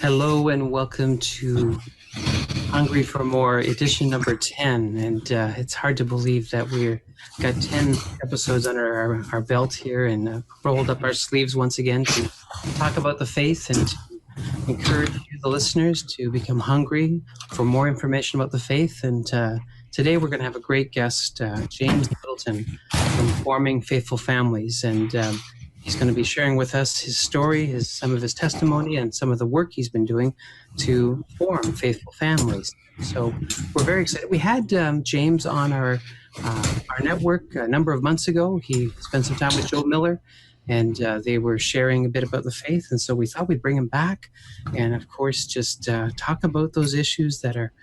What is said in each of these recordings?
Hello and welcome to Hungry for More, edition number 10. And it's hard to believe that we've got 10 episodes under our belt here and rolled up our sleeves once again to talk about the faith and to encourage you, the listeners, to become hungry for more information about the faith. And today we're going to have a great guest, James Littleton from Forming Faithful Families. And he's going to be sharing with us his story, some of his testimony, and some of the work he's been doing to form faithful families. So we're very excited. We had James on our network a number of months ago. He spent some time with Joe Miller, and they were sharing a bit about the faith. And so we thought we'd bring him back and, of course, just talk about those issues that are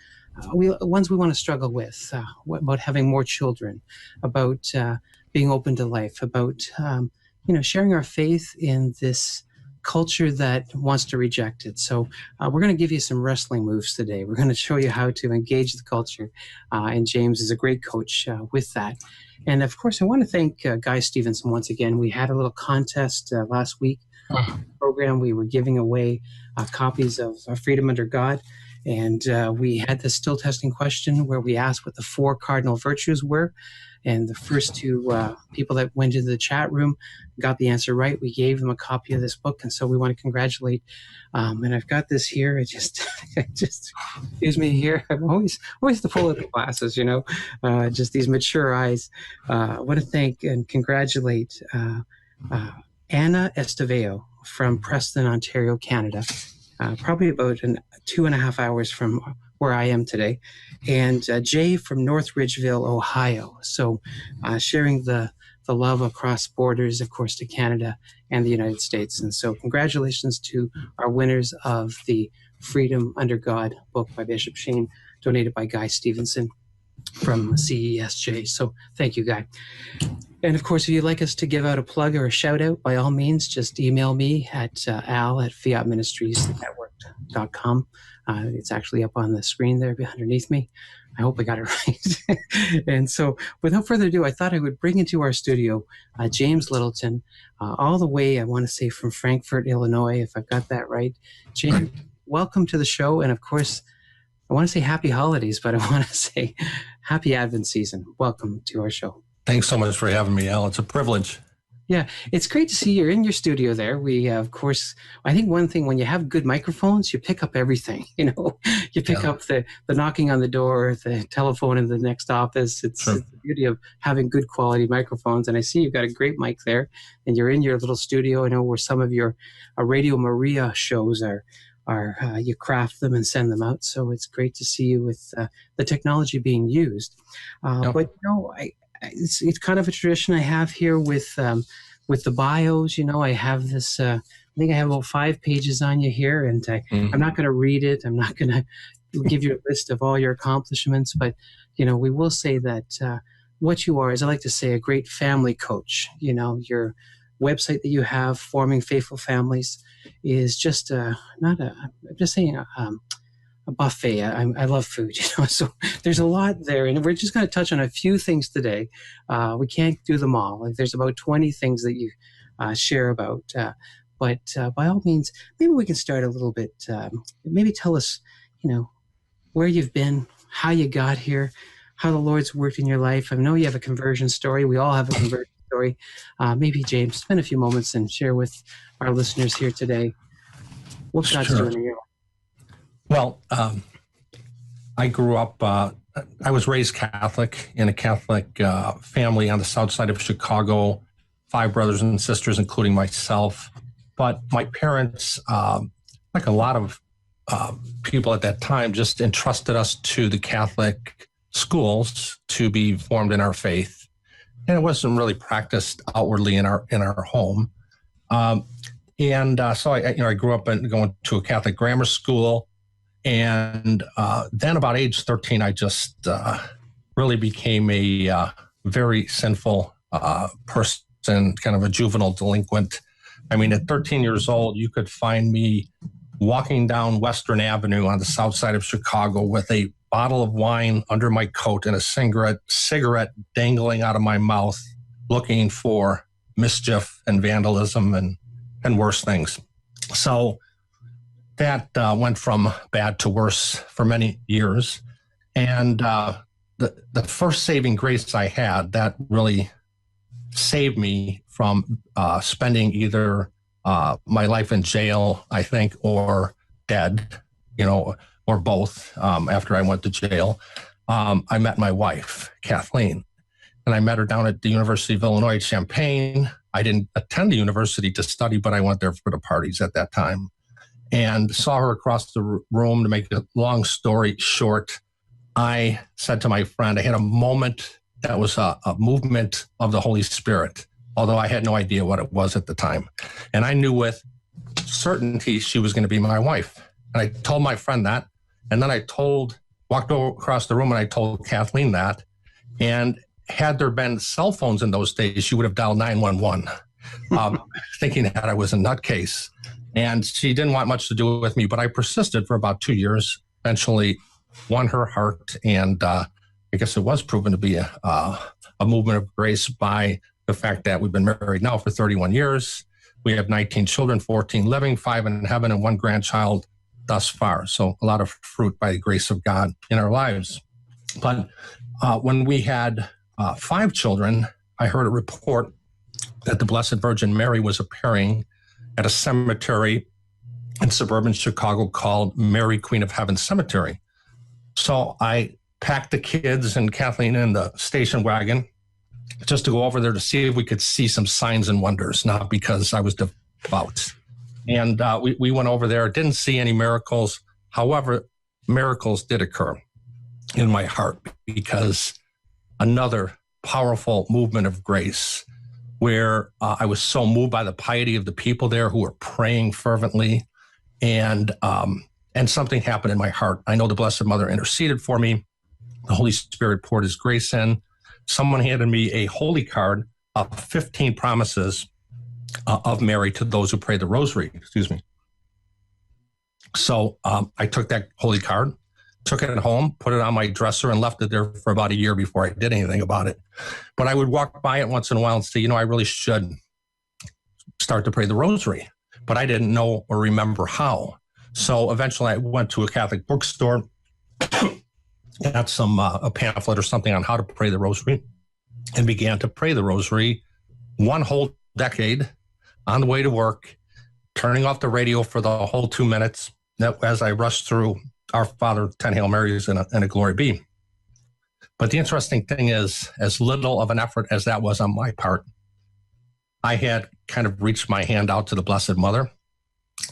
ones we want to struggle with, about having more children, about being open to life, about sharing our faith in this culture that wants to reject it. So we're going to give you some wrestling moves today. We're going to show you how to engage the culture. And James is a great coach with that. And of course, I want to thank Guy Stevenson once again. We had a little contest last week program. We were giving away copies of Freedom Under God. And we had the still testing question where we asked what the 4 cardinal virtues were. And the first 2 people that went into the chat room got the answer right. We gave them a copy of this book. And so we want to congratulate. And I've got this here. It just excuse me here. I'm always the full of the glasses, just these mature eyes. I want to thank and congratulate Anna Esteveo from Preston, Ontario, Canada. Probably about 2.5 hours from where I am today, and Jay from North Ridgeville, Ohio. So sharing the love across borders, of course, to Canada and the United States. And so congratulations to our winners of the Freedom Under God book by Bishop Sheen, donated by Guy Stevenson from CESJ. So thank you, Guy. And of course, if you'd like us to give out a plug or a shout out, by all means, just email me at al@fiatministriesnetwork.com. It's actually up on the screen there underneath me. I hope I got it right. And so without further ado, I thought I would bring into our studio James Littleton, all the way, I want to say, from Frankfort, Illinois, if I've got that right. James, welcome to the show. And of course, I want to say happy holidays, but I want to say happy Advent season. Welcome to our show. Thanks so much for having me, Al. It's a privilege. Yeah, it's great to see you're in your studio there. We, of course, I think one thing, when you have good microphones, you pick up everything, you pick up the knocking on the door, the telephone in the next office. It's the beauty of having good quality microphones. And I see you've got a great mic there, and you're in your little studio. I know where some of your Radio Maria shows are you craft them and send them out. So it's great to see you with the technology being used. But, it's kind of a tradition I have here with the bios. I have this, I think I have about 5 pages on you here, and I'm not going to read it. I'm not going to give you a list of all your accomplishments, but, we will say that what you are is, I like to say, a great family coach. Your website that you have, Forming Faithful Families, is just a buffet. I love food, so there's a lot there, and we're just going to touch on a few things today. We can't do them all. There's about 20 things that you share about, but by all means, maybe we can start a little bit. Maybe tell us, where you've been, how you got here, how the Lord's worked in your life. I know you have a conversion story. We all have a conversion story. Maybe, James, spend a few moments and share with our listeners here today what God's doing in your life. Well, I grew up, I was raised Catholic in a Catholic family on the south side of Chicago, 5 brothers and sisters, including myself. But my parents, like a lot of people at that time, just entrusted us to the Catholic schools to be formed in our faith. And it wasn't really practiced outwardly in our home. So I grew up going to a Catholic grammar school. And then about age 13, I just really became a very sinful person, kind of a juvenile delinquent. I mean, at 13 years old, you could find me walking down Western Avenue on the south side of Chicago with a bottle of wine under my coat and a cigarette dangling out of my mouth, looking for mischief and vandalism and worse things. So that went from bad to worse for many years. And the first saving grace I had that really saved me from spending either my life in jail, I think, or dead, or both after I went to jail. I met my wife, Kathleen, and I met her down at the University of Illinois at Champaign. I didn't attend the university to study, but I went there for the parties at that time and saw her across the room. To make a long story short, I said to my friend, I had a moment that was a movement of the Holy Spirit, although I had no idea what it was at the time. And I knew with certainty she was going to be my wife. And I told my friend that. And then I walked over across the room and I told Kathleen that. And had there been cell phones in those days, she would have dialed 911, thinking that I was a nutcase. And she didn't want much to do with me, but I persisted for about 2 years, eventually won her heart. And I guess it was proven to be a movement of grace by the fact that we've been married now for 31 years. We have 19 children, 14 living, 5 in heaven, and 1 grandchild thus far. So a lot of fruit by the grace of God in our lives. But when we had 5 children, I heard a report that the Blessed Virgin Mary was appearing at a cemetery in suburban Chicago called Mary Queen of Heaven Cemetery. So I packed the kids and Kathleen in the station wagon just to go over there to see if we could see some signs and wonders, not because I was devout. And we went over there, didn't see any miracles. However, miracles did occur in my heart because another powerful movement of grace where I was so moved by the piety of the people there who were praying fervently, and something happened in my heart. I know the Blessed Mother interceded for me. The Holy Spirit poured his grace in. Someone handed me a holy card of 15 promises of Mary to those who pray the rosary. Excuse me. So I took that holy card, took it home, put it on my dresser, and left it there for about a year before I did anything about it. But I would walk by it once in a while and say, I really should start to pray the rosary. But I didn't know or remember how. So eventually I went to a Catholic bookstore, got a pamphlet or something on how to pray the rosary, and began to pray the rosary 1 whole decade on the way to work, turning off the radio for the whole 2 minutes as I rushed through Our Father, 10 Hail Marys, and a Glory Be. But the interesting thing is, as little of an effort as that was on my part, I had kind of reached my hand out to the Blessed Mother,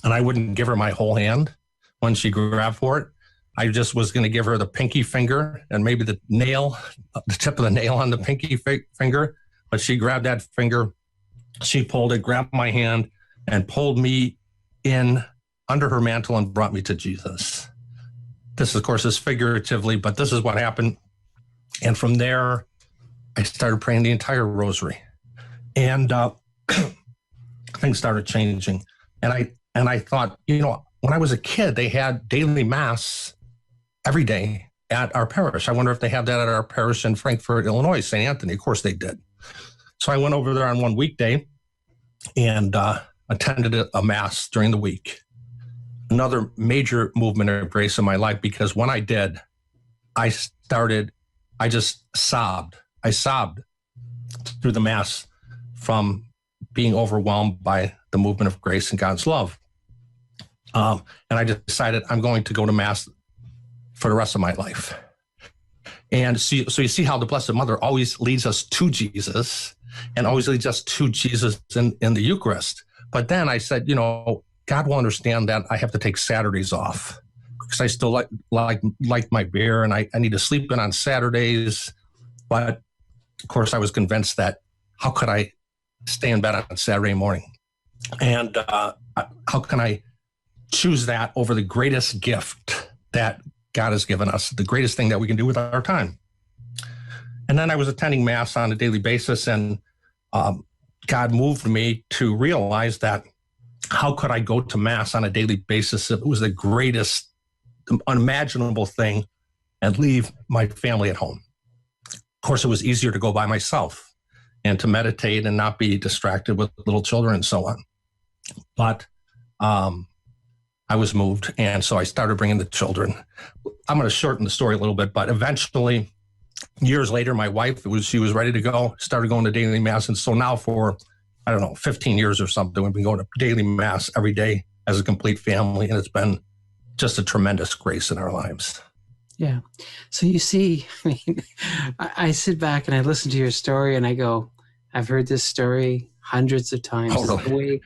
and I wouldn't give her my whole hand when she grabbed for it. I just was going to give her the pinky finger and maybe the tip of the nail on the pinky finger. But she grabbed that finger, she pulled it, grabbed my hand, and pulled me in under her mantle and brought me to Jesus. This, of course, is figuratively, but this is what happened. And from there, I started praying the entire rosary. And things started changing. And I thought, when I was a kid, they had daily mass every day at our parish. I wonder if they have that at our parish in Frankfort, Illinois, St. Anthony. Of course they did. So I went over there on one weekday and attended a mass during the week. Another major movement of grace in my life, because when I did, I just sobbed. I sobbed through the mass from being overwhelmed by the movement of grace and God's love. And I decided I'm going to go to mass for the rest of my life. And so you see how the Blessed Mother always leads us to Jesus and always leads us to Jesus in the Eucharist. But then I said, God will understand that I have to take Saturdays off because I still like my beer and I need to sleep in on Saturdays. But of course, I was convinced that how could I stay in bed on Saturday morning? And how can I choose that over the greatest gift that God has given us, the greatest thing that we can do with our time? And then I was attending Mass on a daily basis, and God moved me to realize that how could I go to Mass on a daily basis if it was the greatest unimaginable thing and leave my family at home? Of course, it was easier to go by myself and to meditate and not be distracted with little children and so on. But I was moved. And so I started bringing the children. I'm going to shorten the story a little bit, but eventually, years later, my wife, she was ready to go, started going to daily mass. And so now for, 15 years or something, we've been going to daily mass every day as a complete family. And it's been just a tremendous grace in our lives. Yeah. So you see, I mean, I sit back and I listen to your story and I go, I've heard this story hundreds of times. Oh, really? The way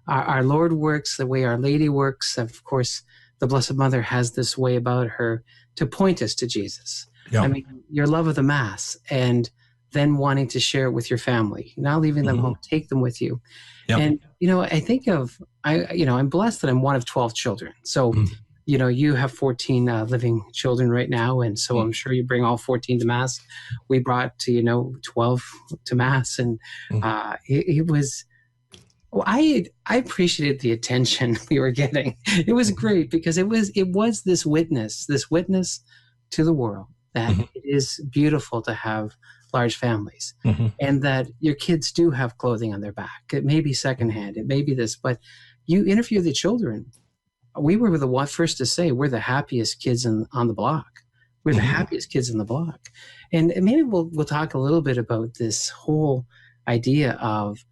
our Lord works, the way Our Lady works. Of course, the Blessed Mother has this way about her to point us to Jesus. Yeah. I mean, your love of the Mass and then wanting to share it with your family, not leaving them home, take them with you. Yep. And, I think I'm blessed that I'm one of 12 children. So, you have 14 living children right now. And so I'm sure you bring all 14 to Mass. We brought, 12 to Mass. And it was, well, I appreciated the attention we were getting. It was great because it was this witness to the world that it is beautiful to have large families and that your kids do have clothing on their back. It may be secondhand, it may be this, but you interview the children. We were the first to say we're the happiest kids on the block. We're the happiest kids in the block. And maybe we'll talk a little bit about this whole idea of,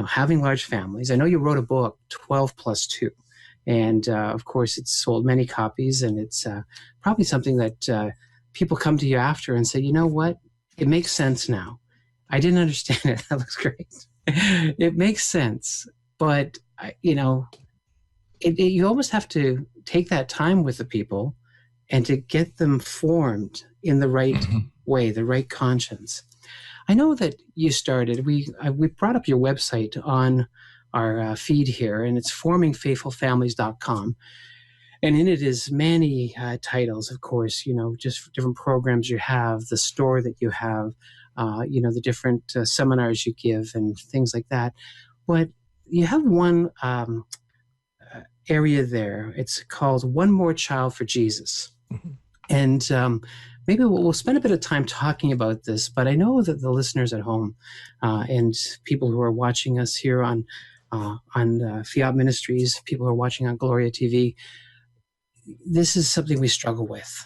having large families. I know you wrote a book, 12 plus 2. And of course, it's sold many copies. And it's probably something that people come to you after and say, you know what? It makes sense now. I didn't understand it. That looks great. It makes sense. But, you almost have to take that time with the people and to get them formed in the right way, the right conscience. I know that you started, we brought up your website on our feed here, and it's formingfaithfulfamilies.com. And in it is many titles, of course, just different programs you have, the store that you have, the different seminars you give and things like that. But you have one area there. It's called One More Child for Jesus. And maybe we'll spend a bit of time talking about this, but I know that the listeners at home and people who are watching us here on Fiat Ministries, people who are watching on Gloria TV, this is something we struggle with.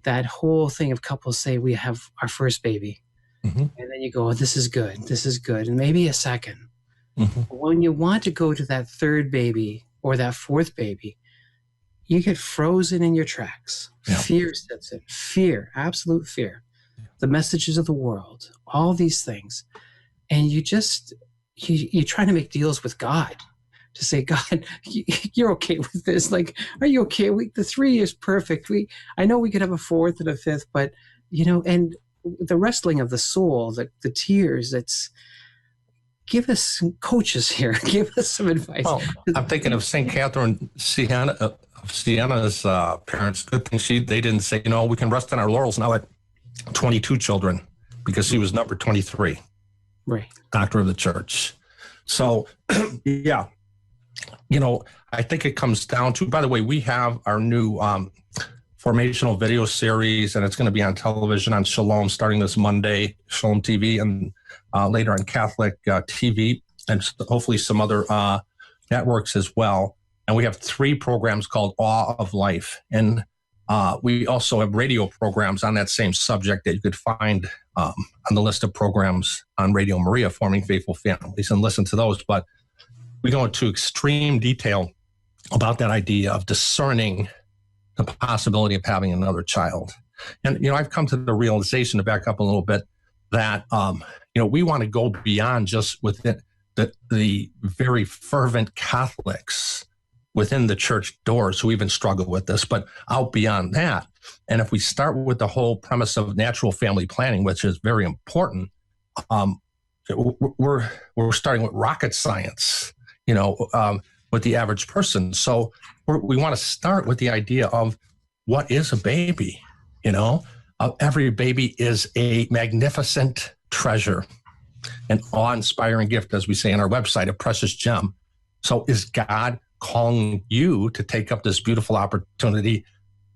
That whole thing of couples say we have our first baby, and then you go, oh, this is good, and maybe a second. When you want to go to that third baby or that fourth baby, you get frozen in your tracks. Yeah. Fear sets in. Fear, absolute fear. Yeah. The messages of the world, all these things. And you're trying to make deals with God to say, God, you're okay with this. Like, are you okay? The 3 is perfect. I know we could have a fourth and a fifth, but, and the wrestling of the soul, the tears, give us some coaches here. Give us some advice. Well, I'm thinking of St. Catherine Siena's parents. Good thing they didn't say, we can rest on our laurels now at 22 children, because she was number 23. Right. Doctor of the Church. So, yeah, I think it comes down to, by the way, we have our new formational video series, and it's going to be on television on Shalom starting this Monday, Shalom TV, and later on Catholic TV, and hopefully some other networks as well. And we have 3 programs called Awe of Life. And we also have radio programs on that same subject that you could find on the list of programs on Radio Maria, Forming Faithful Families, and listen to those. But we go into extreme detail about that idea of discerning the possibility of having another child. And, I've come to the realization, to back up a little bit, that, we want to go beyond just within the very fervent Catholics within the church doors who even struggle with this, but out beyond that. And if we start with the whole premise of natural family planning, which is very important, we're starting with rocket science, with the average person. So we want to start with the idea of what is a baby, every baby is a magnificent treasure, an awe-inspiring gift, as we say on our website, a precious gem. So is God calling you to take up this beautiful opportunity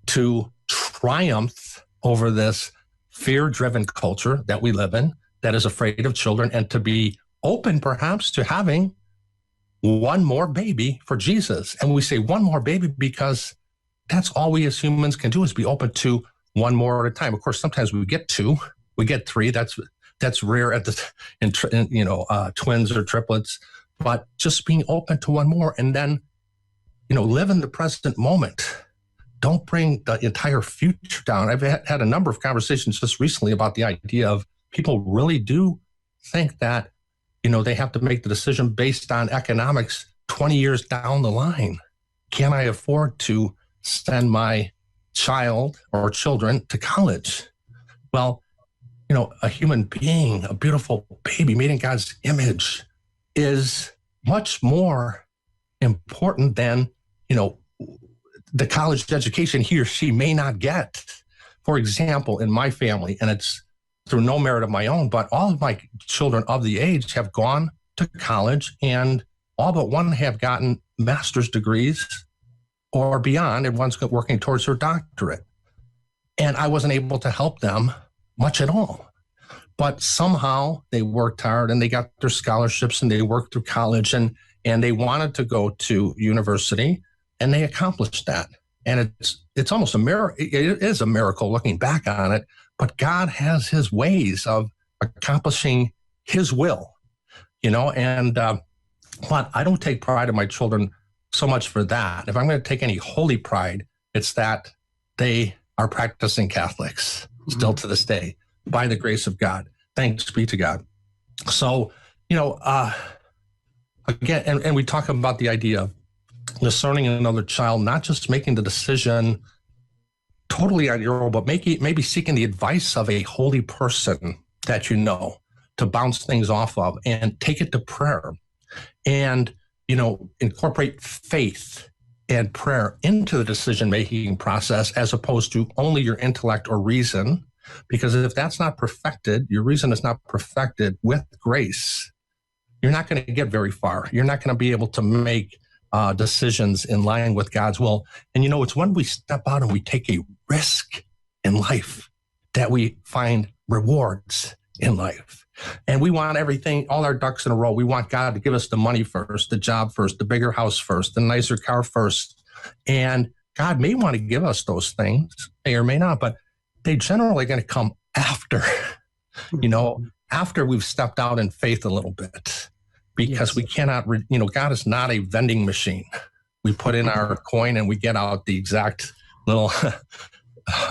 to triumph over this fear-driven culture that we live in that is afraid of children, and to be open perhaps to having one more baby for Jesus. And we say one more baby because that's all we as humans can do, is be open to one more at a time. Of course, sometimes we get two, we get three. That's rare in twins or triplets. But just being open to one more, and then, live in the present moment. Don't bring the entire future down. I've had a number of conversations just recently about the idea of people really do think that, they have to make the decision based on economics 20 years down the line. Can I afford to send my child or children to college? Well, a human being, a beautiful baby made in God's image, is much more important than, the college education he or she may not get. For example, in my family, and it's through no merit of my own, but all of my children of the age have gone to college, and all but one have gotten master's degrees or beyond, and one's working towards her doctorate. And I wasn't able to help them much at all. But somehow they worked hard and they got their scholarships and they worked through college and they wanted to go to university, and they accomplished that. And it's almost a miracle. It is a miracle looking back on it, but God has his ways of accomplishing his will, but I don't take pride in my children so much for that. If I'm going to take any holy pride, it's that they are practicing Catholics still to this day, by the grace of God. Thanks be to God. So, again, and we talk about the idea of discerning another child, not just making the decision totally on your own, but maybe seeking the advice of a holy person that to bounce things off of, and take it to prayer, and incorporate faith and prayer into the decision-making process, as opposed to only your intellect or reason. Because if that's not perfected, your reason is not perfected with grace, you're not going to get very far. You're not going to be able to make decisions in line with God's will. And it's when we step out and we take a risk in life that we find rewards in life. And we want everything, all our ducks in a row. We want God to give us the money first, the job first, the bigger house first, the nicer car first. And God may want to give us those things, may or may not, but they generally going to come after, after we've stepped out in faith a little bit. Because we cannot, God is not a vending machine. We put in our coin and we get out the exact little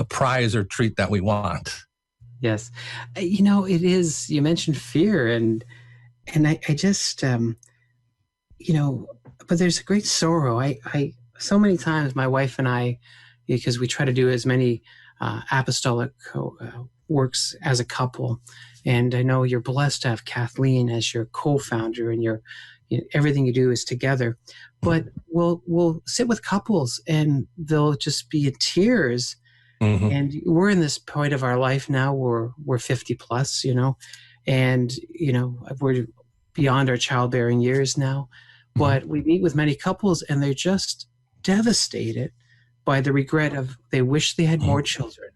prize or treat that we want. Yes. It is, you mentioned fear, and I just, but there's a great sorrow. I so many times my wife and I, because we try to do as many apostolic works as a couple. And I know you're blessed to have Kathleen as your co-founder, and everything you do is together. But we'll sit with couples and they'll just be in tears. Mm-hmm. And we're in this point of our life now where we're 50 plus, and, we're beyond our childbearing years now. Mm-hmm. But we meet with many couples and they're just devastated by the regret of they wish they had more children.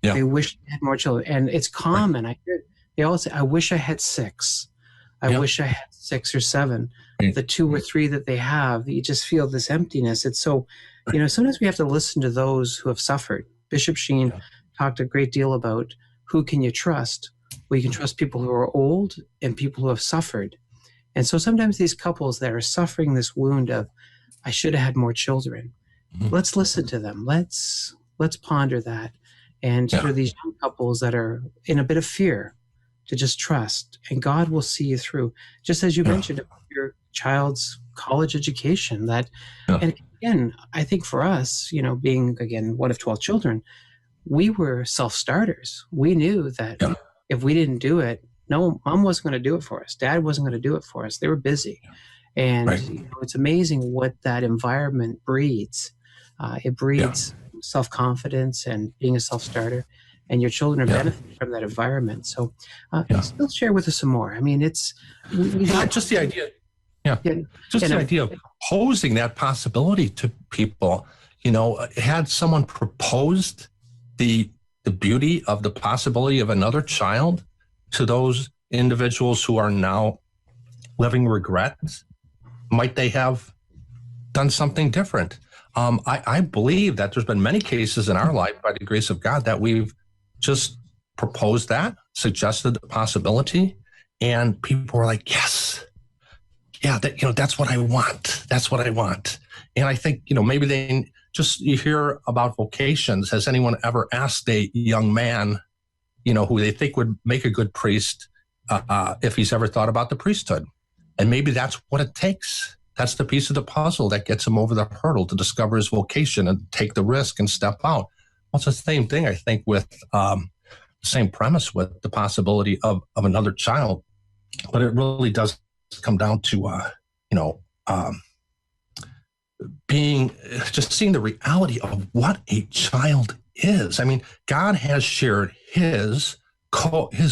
Yeah. They wish they had more children. And it's common. Right. I hear they all say, I wish I had 6. I wish I had 6 or 7. Right. The 2 or 3 that they have, you just feel this emptiness. It's so, sometimes we have to listen to those who have suffered. Bishop Sheen talked a great deal about who can you trust? Well, you can trust people who are old and people who have suffered. And so sometimes these couples that are suffering this wound of, I should have had more children. Mm-hmm. Let's listen to them. Let's ponder that. And for these young couples that are in a bit of fear, to just trust, and God will see you through. Just as you mentioned about your child's college education, and again, I think for us, being again one of 12 children, we were self-starters. We knew that if we didn't do it, no, mom wasn't going to do it for us. Dad wasn't going to do it for us. They were busy. And it's amazing what that environment breeds. It breeds self-confidence and being a self-starter. And your children are benefiting from that environment. So still share with us some more. I mean, it's just the idea. Just the idea of posing that possibility to people. Had someone proposed the beauty of the possibility of another child to those individuals who are now living regrets, might they have done something different? I believe that there's been many cases in our life, by the grace of God, that we've just proposed that, suggested the possibility, and people were like, yes, yeah, that's what I want. That's what I want. And I think, maybe you hear about vocations. Has anyone ever asked a young man, who they think would make a good priest, if he's ever thought about the priesthood? And maybe that's what it takes. That's the piece of the puzzle that gets him over the hurdle to discover his vocation and take the risk and step out. Well, it's the same thing, I think, with the same premise with the possibility of another child. But it really does come down to, seeing the reality of what a child is. I mean, God has shared his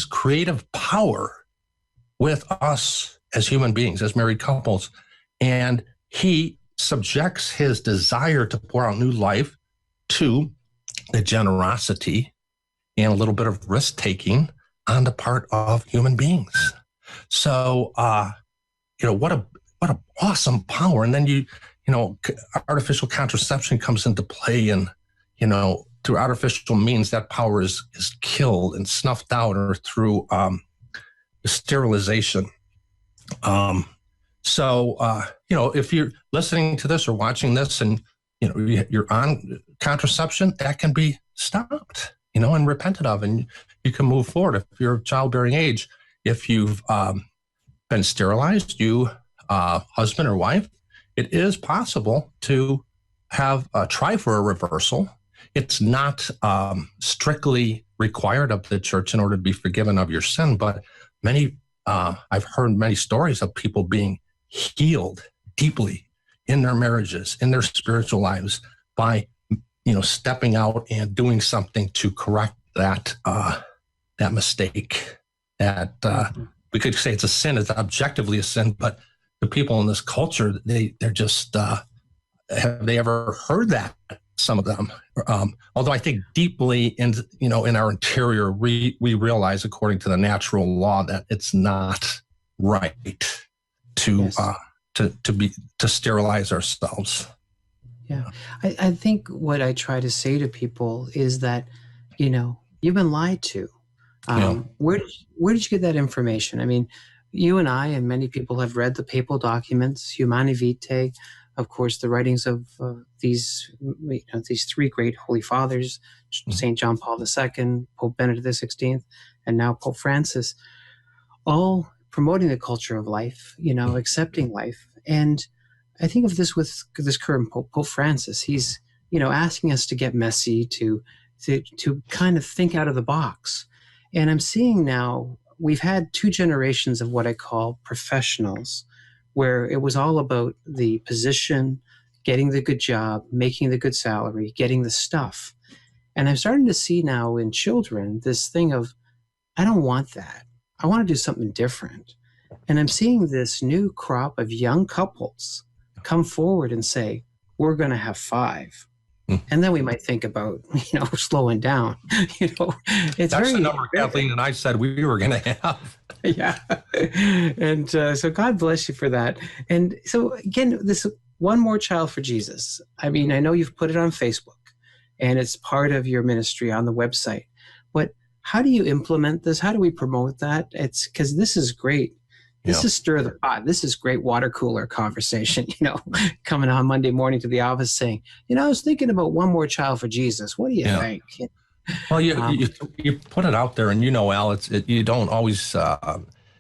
creative power with us as human beings, as married couples. And he subjects his desire to pour out new life to the generosity and a little bit of risk taking on the part of human beings. So, what an awesome power. And then artificial contraception comes into play, and, through artificial means, that power is killed and snuffed out, or through sterilization. If you're listening to this or watching this and, you're on contraception, that can be stopped, and repented of, and you can move forward. If you're of childbearing age, if you've been sterilized, husband or wife, it is possible to try for a reversal. It's not strictly required of the church in order to be forgiven of your sin, but I've heard many stories of people being healed deeply in their marriages, in their spiritual lives, by stepping out and doing something to correct that mistake. That we could say it's a sin; it's objectively a sin. But the people in this culture, they're just have they ever heard that? Some of them, although I think deeply in our interior, we realize, according to the natural law, that it's not right to sterilize ourselves. Yeah, I think what I try to say to people is that, you've been lied to. Where did you get that information? I mean, you and I and many people have read the papal documents, Humanae Vitae, of course, the writings of these three great holy fathers, St. John Paul II, Pope Benedict XVI, and now Pope Francis, all promoting the culture of life, accepting life. And I think of this with this current Pope Francis. He's, asking us to get messy, to kind of think out of the box. And I'm seeing now, we've had two generations of what I call professionals, where it was all about the position, getting the good job, making the good salary, getting the stuff. And I'm starting to see now in children this thing of, I don't want that. I want to do something different. And I'm seeing this new crop of young couples come forward and say, we're going to have 5. And then we might think about, slowing down. That's the number Kathleen and I said we were going to have. Yeah. And so God bless you for that. And so again, this One More Child for Jesus. I mean, I know you've put it on Facebook and it's part of your ministry on the website, but how do you implement this? How do we promote that? It's because this is great. This is stir the pot. This is great water cooler conversation, coming on Monday morning to the office saying, I was thinking about One More Child for Jesus. What do you think? Well, you put it out there, and Al, you don't always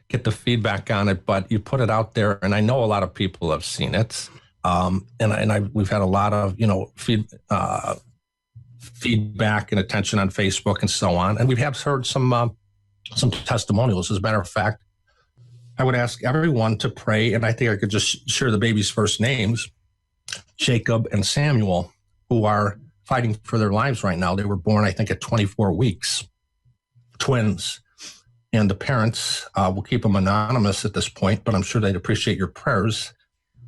get the feedback on it, but you put it out there, and I know a lot of people have seen it, we've had a lot of feedback and attention on Facebook and so on, and we have heard some testimonials. As a matter of fact, I would ask everyone to pray, and I think I could just share the baby's first names, Jacob and Samuel, who are fighting for their lives right now. They were born, I think, at 24 weeks, twins. And the parents, will keep them anonymous at this point, but I'm sure they'd appreciate your prayers.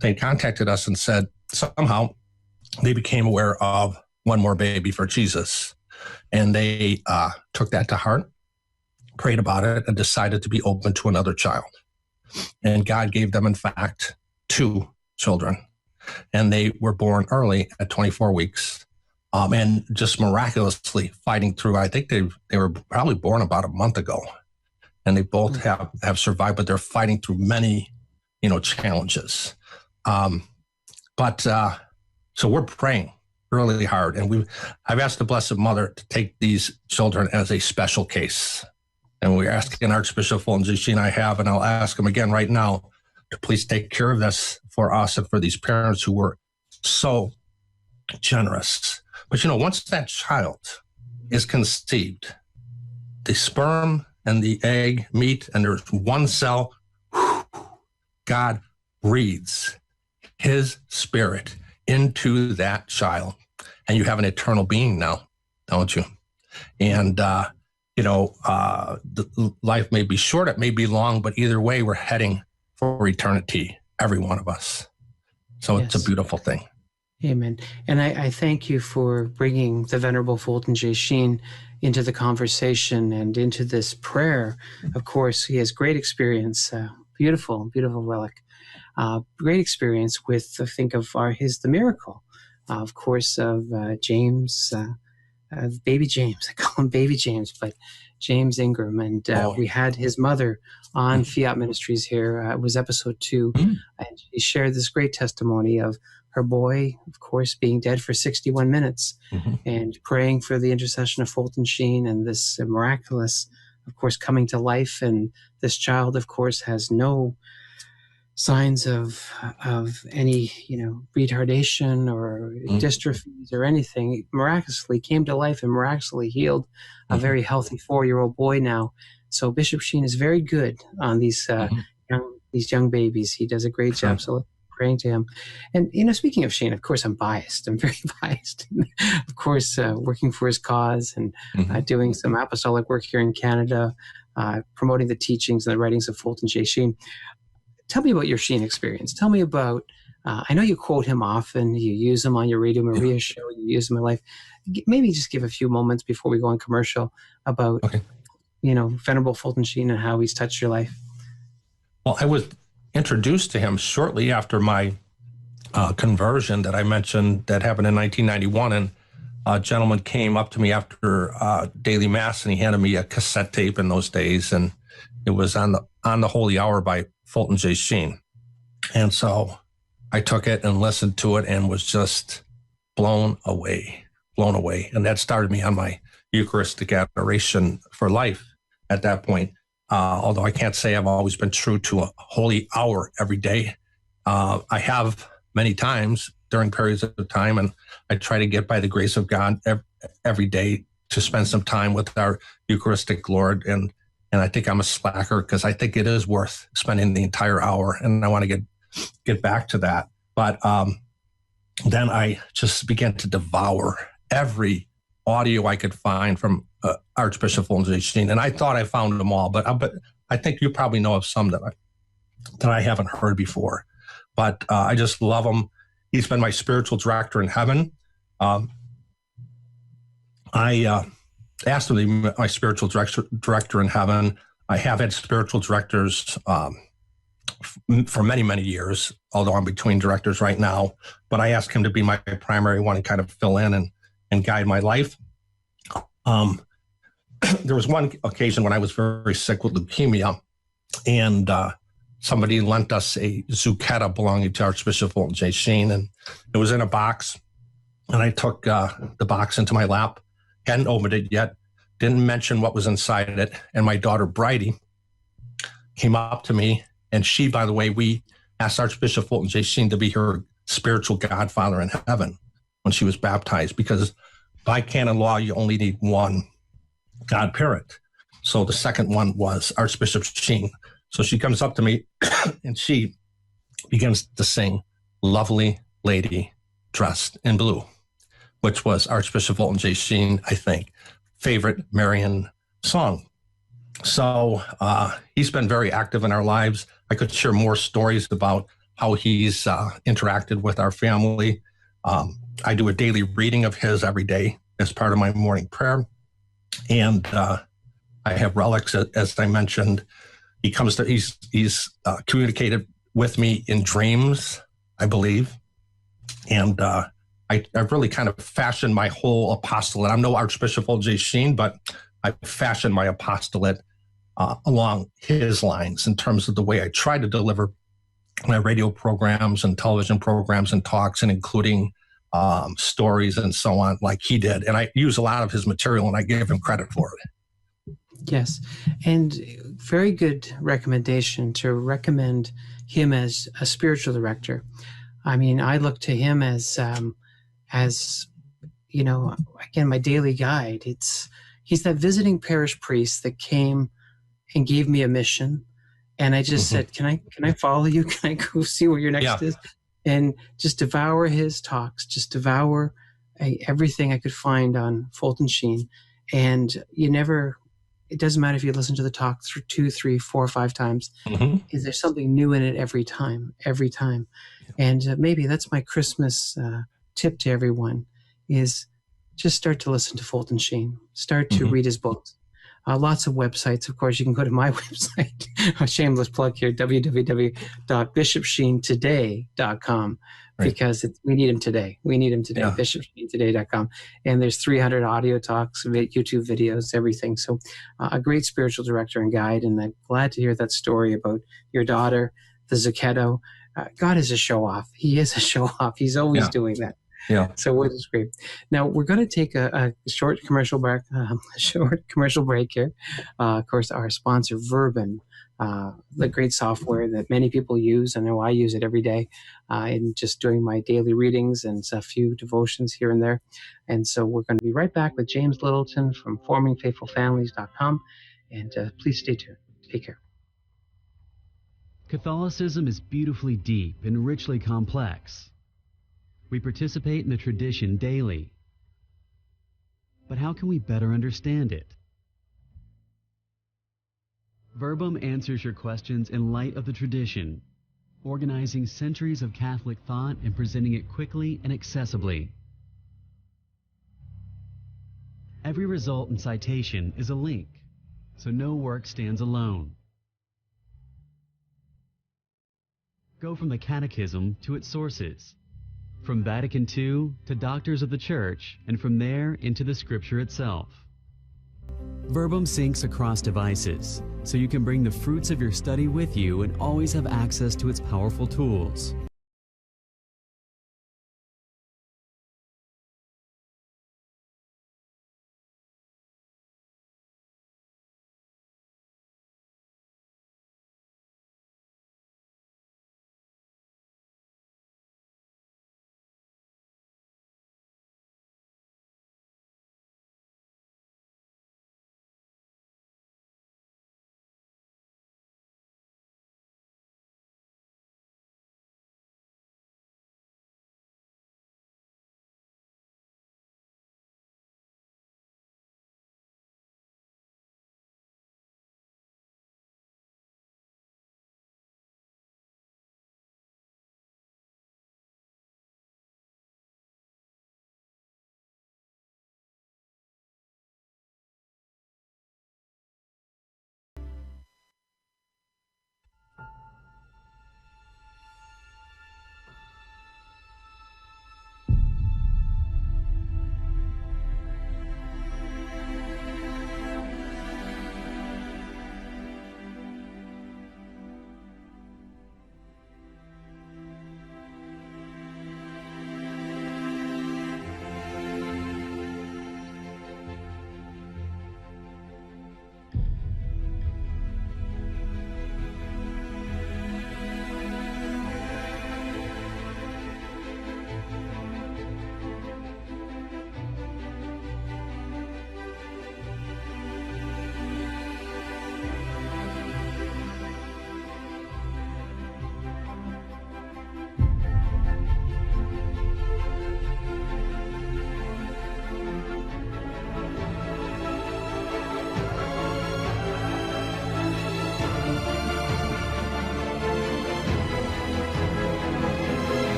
They contacted us and said somehow they became aware of One More Baby for Jesus. And they took that to heart, prayed about it, and decided to be open to another child. And God gave them, in fact, 2 children, and they were born early at 24 weeks. And just miraculously fighting through. I think they were probably born about a month ago, and they both have survived, but they're fighting through many, challenges. So we're praying really hard, and I've asked the Blessed Mother to take these children as a special case, and we're asking Archbishop Fulton J. Sheen, and I'll ask him again right now to please take care of this for us and for these parents who were so generous. But once that child is conceived, the sperm and the egg meet, and there's one cell. God breathes his spirit into that child, and you have an eternal being now, don't you? And the life may be short, it may be long, but either way, we're heading for eternity, every one of us. So It's a beautiful thing. Amen. And I thank you for bringing the Venerable Fulton J. Sheen into the conversation and into this prayer. Of course, he has great experience, beautiful relic, great experience with, think of the miracle, of course, of James, baby James. I call him baby James, but James Ingram. And we had his mother on Fiat Ministries here. It was episode 2. And she shared this great testimony of her boy, of course, being dead for 61 minutes and praying for the intercession of Fulton Sheen and this miraculous, of course, coming to life. And this child, of course, has no signs of any, retardation or dystrophies or anything. It miraculously came to life and miraculously healed a very healthy 4-year-old boy now. So Bishop Sheen is very good on these young babies. He does a great job. So praying to him. And, speaking of Sheen, of course, I'm biased. I'm very biased. Of course, working for his cause and doing some apostolic work here in Canada, promoting the teachings and the writings of Fulton J. Sheen. Tell me about your Sheen experience. Tell me about, I know you quote him often. You use him on your Radio Maria show. You use him in life. Maybe just give a few moments before we go on commercial about, Venerable Fulton Sheen and how he's touched your life. Well, I was introduced to him shortly after my conversion that I mentioned that happened in 1991. And a gentleman came up to me after daily mass, and he handed me a cassette tape in those days. And it was on the Holy Hour by Fulton J. Sheen. And so I took it and listened to it and was just blown away. And that started me on my Eucharistic adoration for life at that point. Although I can't say I've always been true to a holy hour every day. I have many times during periods of time, and I try to get, by the grace of God, every day to spend some time with our Eucharistic Lord. And I think I'm a slacker because I think it is worth spending the entire hour, and I want to get back to that. But then I just began to devour every audio I could find from Archbishop Fulton J. Sheen, and I thought I found them all, but I think you probably know of some that I haven't heard before. But I just love him. He's been my spiritual director in heaven. I asked him to be my spiritual director in heaven. I have had spiritual directors for many, many years, although I'm between directors right now. But I asked him to be my primary one and kind of fill in and guide my life. There was one occasion when I was very sick with leukemia, and somebody lent us a zucchetta belonging to Archbishop Fulton J. Sheen, and it was in a box. And I took the box into my lap, hadn't opened it yet, didn't mention what was inside it. And my daughter, Bridie, came up to me, and she, by the way, we asked Archbishop Fulton J. Sheen to be her spiritual godfather in heaven when she was baptized, because by canon law, you only need one godparent. So the second one was Archbishop Sheen. So she comes up to me and she begins to sing "Lovely Lady Dressed in Blue," which was Archbishop Fulton J. Sheen, I think, favorite Marian song. So he's been very active in our lives. I could share more stories about how he's interacted with our family. I do a daily reading of his every day as part of my morning prayer. And I have relics, as I mentioned. He's communicated with me in dreams, I believe. And I've really kind of fashioned my whole apostolate. I'm no Archbishop O.J. Sheen, but I fashioned my apostolate along his lines in terms of the way I try to deliver my radio programs and television programs and talks, and including stories and so on, like he did. And I use a lot of his material, and I give him credit for it. Yes, and very good recommendation to recommend him as a spiritual director. I mean, I look to him as you know, again, my daily guide. He's that visiting parish priest that came and gave me a mission, and I just said, "Can I follow you? Can I go see where your next is?" And just devour his talks, just devour everything I could find on Fulton Sheen, and it doesn't matter if you listen to the talk through 2, 3, 4, 5 times. Is there something new in it every time? And maybe that's my Christmas tip to everyone: is just start to listen to Fulton Sheen. Start to read his books. Lots of websites. Of course, you can go to my website. A shameless plug here: www.bishopsheentoday.com. Because we need him today. We need him today. Bishopsheentoday.com. And there's 300 audio talks, YouTube videos, everything. So a great spiritual director and guide. And I'm glad to hear that story about your daughter, the Zucchetto. God is a show-off. He is a show-off. He's always doing that. Yeah. So it is great. Now we're going to take a short commercial break. Here. Of course, our sponsor, Verbum, the great software that many people use. I know I use it every day in just doing my daily readings and a few devotions here and there. And so we're going to be right back with James Littleton from formingfaithfulfamilies.com. And please stay tuned. Take care. Catholicism is beautifully deep and richly complex. We participate in the tradition daily. But how can we better understand it? Verbum answers your questions in light of the tradition, organizing centuries of Catholic thought and presenting it quickly and accessibly. Every result and citation is a link, so no work stands alone. Go from the Catechism to its sources, from Vatican II to Doctors of the Church, and from there into the Scripture itself. Verbum syncs across devices, so you can bring the fruits of your study with you and always have access to its powerful tools.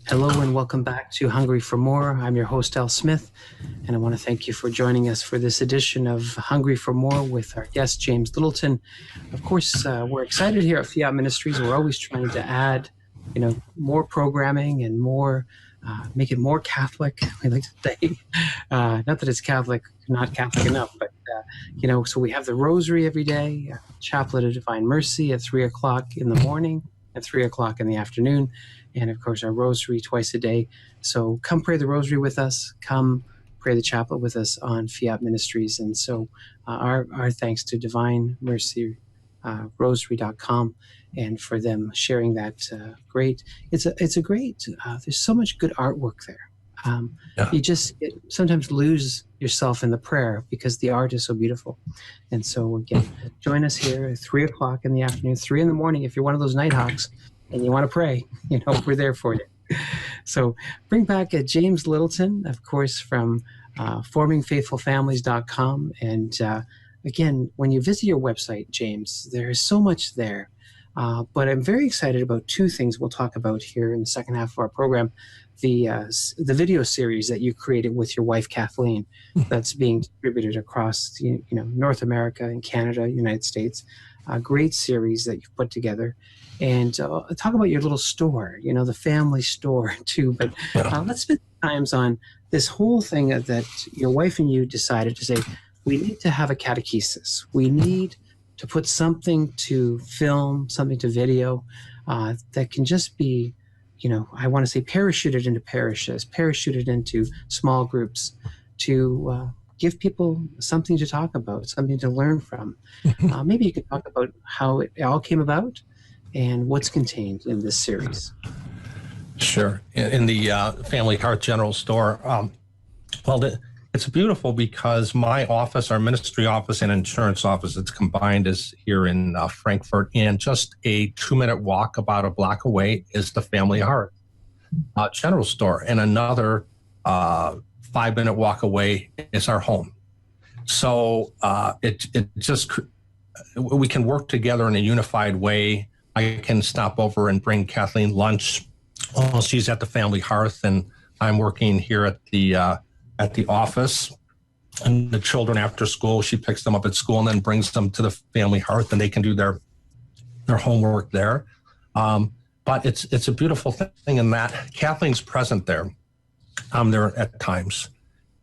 Hello and welcome back to Hungry for More. I'm your host, Al Smith, and I want to thank you for joining us for this edition of Hungry for More with our guest, James Littleton. Of course, we're excited here at Fiat Ministries. We're always trying to add, more programming and more, make it more Catholic, we like to say. Not that it's Catholic, not Catholic enough, but, so we have the Rosary every day, Chaplet of Divine Mercy at 3 o'clock in the morning, at 3 o'clock in the afternoon, and of course our Rosary twice a day. So come pray the Rosary with us, come pray the Chaplet with us on Fiat Ministries. And so our thanks to Divine Mercy Rosary.com and for them sharing that great. It's a great, there's so much good artwork there. You just sometimes lose yourself in the prayer because the art is so beautiful. And so again, join us here at 3 o'clock in the afternoon, 3 in the morning. If you're one of those nighthawks and you want to pray, we're there for you. So bring back James Littleton, of course, from formingfaithfulfamilies.com. And again, when you visit your website, James, there is so much there. But I'm very excited about two things we'll talk about here in the second half of our program. The video series that you created with your wife, Kathleen, that's being distributed across North America and Canada, United States. A great series that you've put together. And talk about your little store, the family store too. But let's spend times on this whole thing that your wife and you decided to say, we need to have a catechesis. We need to put something to film, something to video that can just be, I want to say parachuted into parishes, parachuted into small groups to give people something to talk about, something to learn from. Maybe you could talk about how it all came about and what's contained in this series. Sure. In the Family Heart General Store, it's beautiful because my office, our ministry office and insurance office, it's combined is here in Frankfurt, and just a 2-minute walk about a block away is the Family Heart General Store, and another 5-minute walk away is our home. So we can work together in a unified way. I can stop over and bring Kathleen lunch while she's at the Family Hearth, and I'm working here at the office. And the children after school, she picks them up at school and then brings them to the Family Hearth, and they can do their homework there. But it's a beautiful thing in that Kathleen's present there. I'm there at times,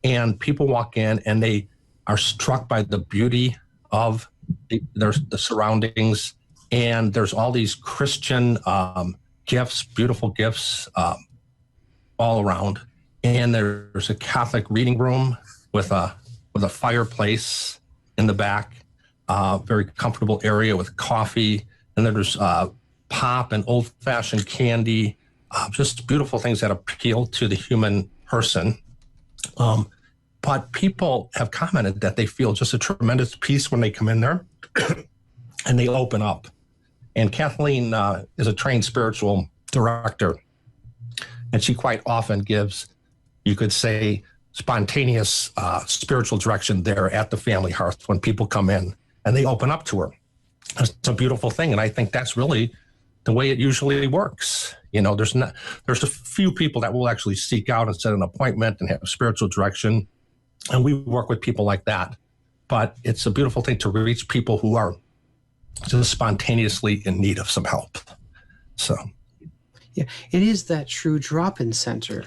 and people walk in and they are struck by the beauty of the surroundings. And there's all these Christian gifts, beautiful gifts all around. And there's a Catholic reading room with a fireplace in the back, very comfortable area with coffee. And then there's pop and old-fashioned candy, just beautiful things that appeal to the human person. But people have commented that they feel just a tremendous peace when they come in there and they open up. And Kathleen is a trained spiritual director, and she quite often gives, you could say, spontaneous spiritual direction there at the Family Hearth when people come in and they open up to her. It's a beautiful thing, and I think that's really the way it usually works. There's a few people that will actually seek out and set an appointment and have spiritual direction, and we work with people like that. But it's a beautiful thing to reach people who are just spontaneously in need of some help. So, yeah, it is that true drop-in center.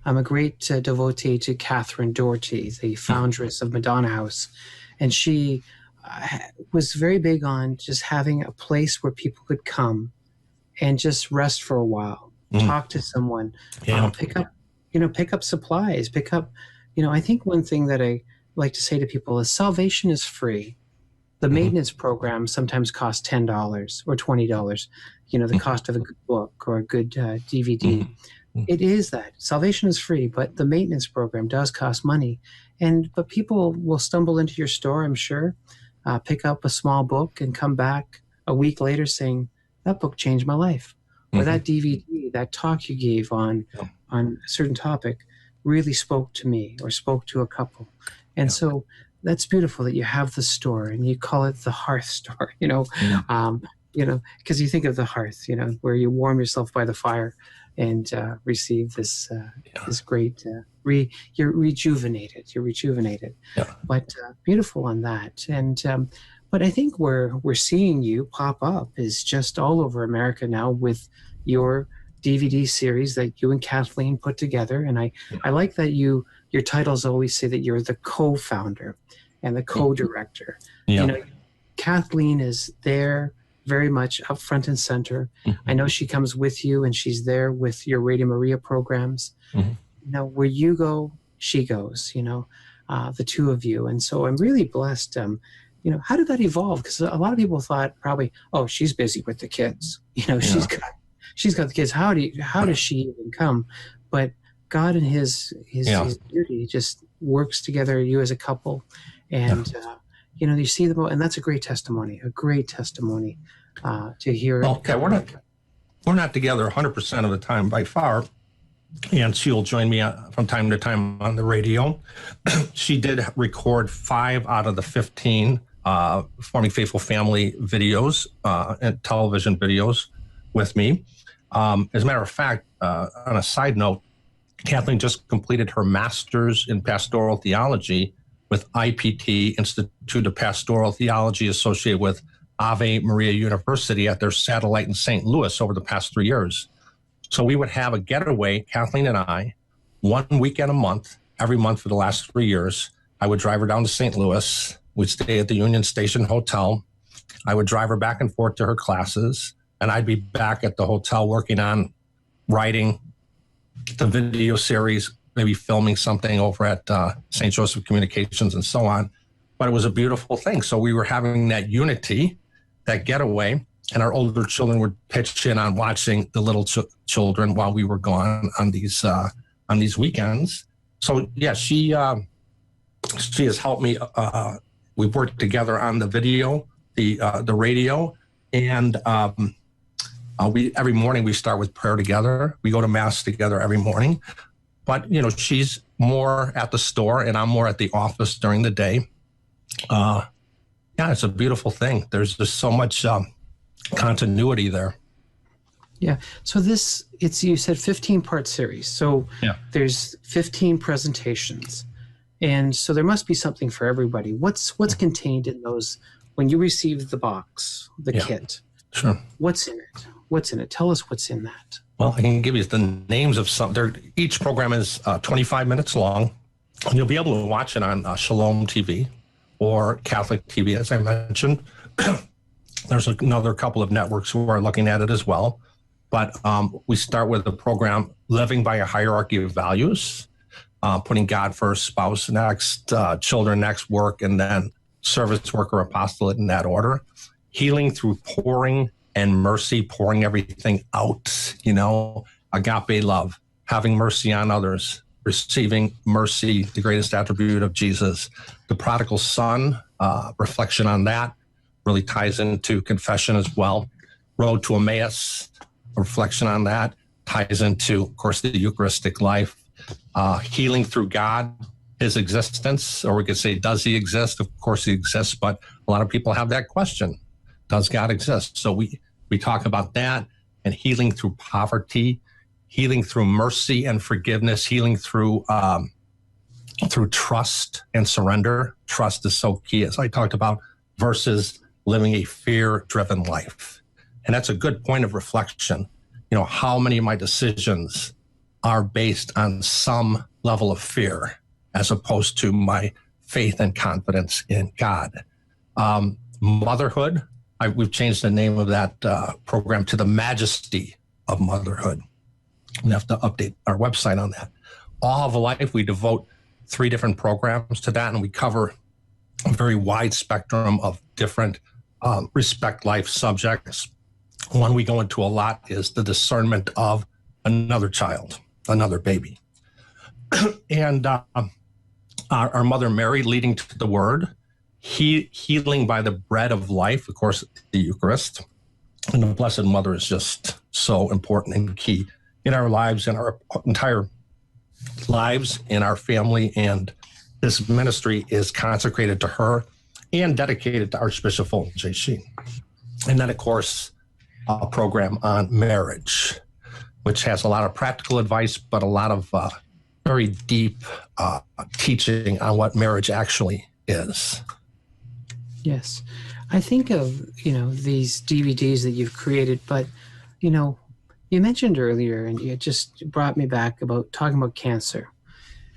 I'm a great devotee to Catherine Doherty, the foundress of Madonna House, and she was very big on just having a place where people could come and just rest for a while, talk to someone, pick up supplies, I think one thing that I like to say to people is salvation is free. The maintenance program sometimes costs $10 or $20, the cost of a good book or a good DVD. It is that. Salvation is free, but the maintenance program does cost money. But people will stumble into your store, I'm sure, pick up a small book and come back a week later saying, that book changed my life. Or that DVD, that talk you gave on a certain topic really spoke to me or spoke to a couple. And so that's beautiful that you have the store and you call it the hearth store, because you think of the hearth, where you warm yourself by the fire. and receive this this great you're rejuvenated. You're rejuvenated. Yeah. But beautiful on that. And but I think where we're seeing you pop up is just all over America now with your DVD series that you and Kathleen put together. And I like that your titles always say that you're the co-founder and the co-director. Yeah. You know, Kathleen is there very much up front and center. Mm-hmm. I know she comes with you and she's there with your Radio Maria programs. Mm-hmm. You know, where you go, she goes, you know, the two of you. And so I'm really blessed. You know, how did that evolve? Because a lot of people thought probably, oh, she's busy with the kids. You know, she's got the kids. How does she even come? But God in his beauty just works together, you as a couple. And, you know, you see them, and that's a great testimony to hear. Okay, we're not together 100% of the time by far. And she'll join me from time to time on the radio. She did record 5 out of the 15 Forming Faithful Family videos and television videos with me. As a matter of fact, on a side note, Kathleen just completed her master's in pastoral theology with IPT, Institute of Pastoral Theology, associated with Ave Maria University at their satellite in St. Louis over the past 3 years. So we would have a getaway, Kathleen and I, 1 weekend a month, every month for the last 3 years. I would drive her down to St. Louis. We'd stay at the Union Station Hotel. I would drive her back and forth to her classes, and I'd be back at the hotel working on writing the video series, maybe filming something over at St. Joseph Communications and so on. But it was a beautiful thing. So we were having that unity, that getaway, and our older children would pitch in on watching the little children while we were gone on these weekends. So yeah, she has helped me. We've worked together on the video, the radio, and we every morning we start with prayer together. We go to mass together every morning. But you know, she's more at the store, and I'm more at the office during the day. Yeah, it's a beautiful thing. There's just so much continuity there. Yeah. So you said 15-part series. So there's 15 presentations. And so there must be something for everybody. What's contained in those when you receive the box, the kit? Sure. What's in it? What's in it? Tell us what's in that. Well, I can give you the names of some. Each program is 25 minutes long, and you'll be able to watch it on Shalom TV or Catholic TV, as I mentioned. There's another couple of networks who are looking at it as well. But we start with the program Living by a Hierarchy of Values, putting God first, spouse next, children next, work, and then service, worker, apostolate in that order. Healing through pouring and mercy, pouring everything out, you know, agape love, having mercy on others, receiving mercy, the greatest attribute of Jesus. The prodigal son, reflection on that, really ties into confession as well. Road to Emmaus, a reflection on that, ties into, of course, the Eucharistic life. Healing through God, his existence, or we could say, does he exist? Of course he exists, but a lot of people have that question. Does God exist? So we talk about that, and healing through poverty, healing through mercy and forgiveness, healing through trust and surrender. Trust is so key, as I talked about, versus living a fear-driven life. And that's a good point of reflection. You know, how many of my decisions are based on some level of fear as opposed to my faith and confidence in God? Motherhood, we've changed the name of that program to the Majesty of Motherhood. We have to update our website on that. All of Life, we devote 3 different programs to that, and we cover a very wide spectrum of different respect life subjects. One we go into a lot is the discernment of another child, another baby. And our Mother Mary, leading to the Word, healing by the bread of life, of course, the Eucharist. And the Blessed Mother is just so important and key in our lives, in our entire lives, in our family. And this ministry is consecrated to her and dedicated to Archbishop Fulton J. Sheen. And then, of course, a program on marriage, which has a lot of practical advice, but a lot of very deep teaching on what marriage actually is. Yes. I think of, these DVDs that you've created, but, you mentioned earlier, and it just brought me back about talking about cancer.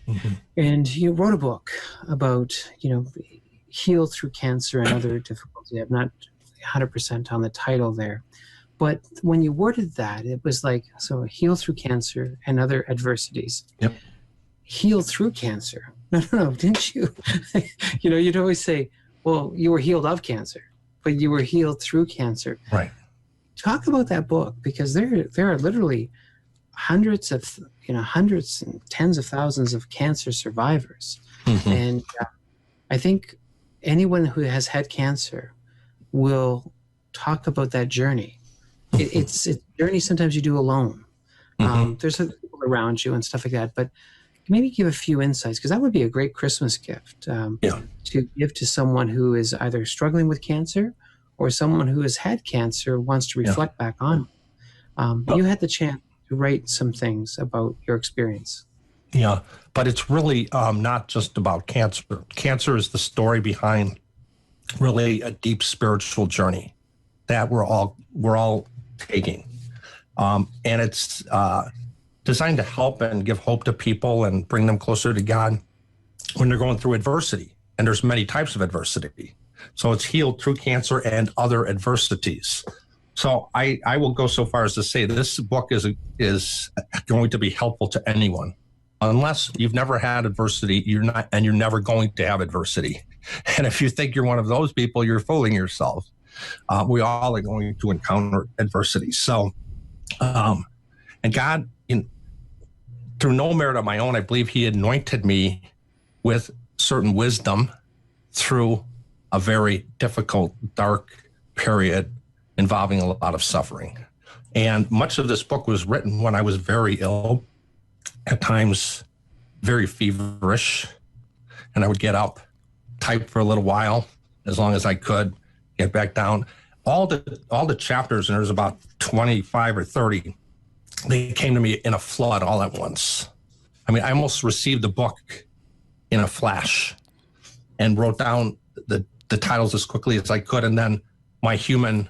Mm-hmm. And you wrote a book about, heal through cancer and other difficulties. I'm not 100% on the title there. But when you worded that, it was like, so heal through cancer and other adversities. Yep. Heal through cancer. No, didn't you? You'd always say, well, you were healed of cancer, but you were healed through cancer. Right. Talk about that book, because there are literally hundreds and tens of thousands of cancer survivors. Mm-hmm. And I think anyone who has had cancer will talk about that journey. It's a journey sometimes you do alone. Mm-hmm. There's people around you and stuff like that, but maybe give a few insights, because that would be a great Christmas gift to give to someone who is either struggling with cancer or someone who has had cancer, wants to reflect back on. You had the chance to write some things about your experience. Yeah, but it's really not just about cancer. Cancer is the story behind really a deep spiritual journey that we're all taking. And it's designed to help and give hope to people and bring them closer to God when they're going through adversity. And there's many types of adversity. So it's healed through cancer and other adversities. So I will go so far as to say this book is going to be helpful to anyone. Unless you've never had adversity, you're never going to have adversity. And if you think you're one of those people, you're fooling yourself. We all are going to encounter adversity. So, and God, through no merit of my own, I believe he anointed me with certain wisdom through a very difficult, dark period involving a lot of suffering. And much of this book was written when I was very ill, at times very feverish. And I would get up, type for a little while, as long as I could, get back down. All the chapters, and there's about 25 or 30, they came to me in a flood all at once. I mean, I almost received the book in a flash and wrote down the titles as quickly as I could. And then my human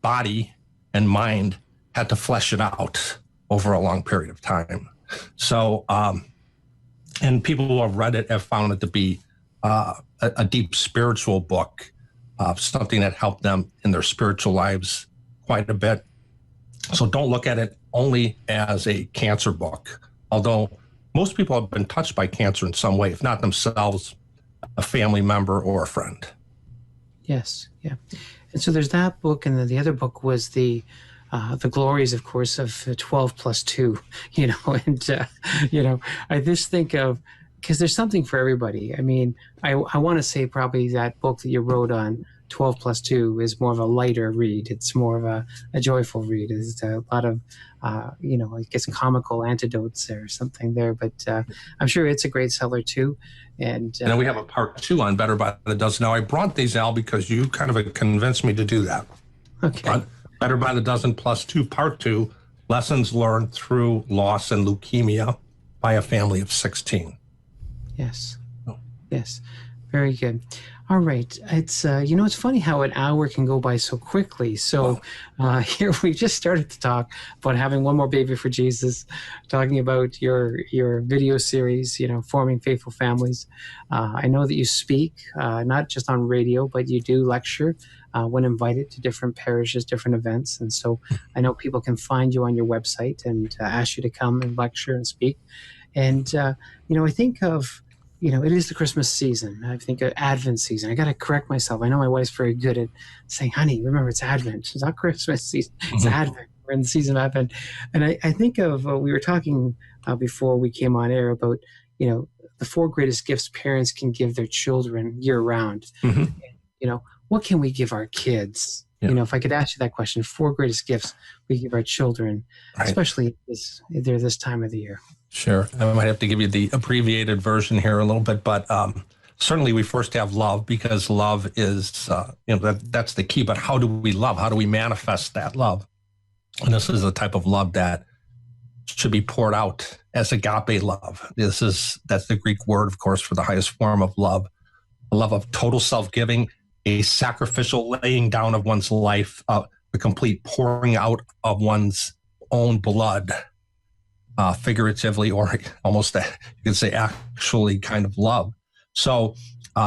body and mind had to flesh it out over a long period of time. So, and people who have read it have found it to be a deep spiritual book, something that helped them in their spiritual lives quite a bit. So don't look at it only as a cancer book, although most people have been touched by cancer in some way, if not themselves, a family member or a friend. Yes, yeah. And so there's that book, and then the other book was the glories, of course, of 12 plus 2, and, I just think of, because there's something for everybody. I mean, I want to say probably that book that you wrote on 12 plus 2 is more of a lighter read. It's more of a joyful read. It's a lot of, I guess comical anecdotes or something there, but I'm sure it's a great seller too. And then we have a part 2 on Better by the Dozen. Now I brought these, Al, because you kind of convinced me to do that. Okay. Better by the Dozen plus 2, part 2, lessons learned through loss and leukemia by a family of 16. Yes. Oh. Yes. Very good. All right. It's, it's funny how an hour can go by so quickly. So here we just started to talk about having one more baby for Jesus, talking about your video series, forming faithful families. I know that you speak, not just on radio, but you do lecture when invited to different parishes, different events. And so I know people can find you on your website and ask you to come and lecture and speak. And, I think of, it is the Christmas season. I think Advent season. I got to correct myself. I know my wife's very good at saying, honey, remember it's Advent. It's not Christmas season. It's Advent. We're in the season of Advent. And I think of, we were talking before we came on air about, the 4 greatest gifts parents can give their children year round. Mm-hmm. And, what can we give our kids? Yeah. If I could ask you that question, 4 greatest gifts we give our children, right, especially this time of the year. Sure. I might have to give you the abbreviated version here a little bit, but certainly we first have love, because love is, that's the key. But how do we love? How do we manifest that love? And this is the type of love that should be poured out as agape love. That's the Greek word, of course, for the highest form of love, a love of total self-giving, a sacrificial laying down of one's life, the complete pouring out of one's own blood, figuratively, or almost, you could say, actually kind of love. So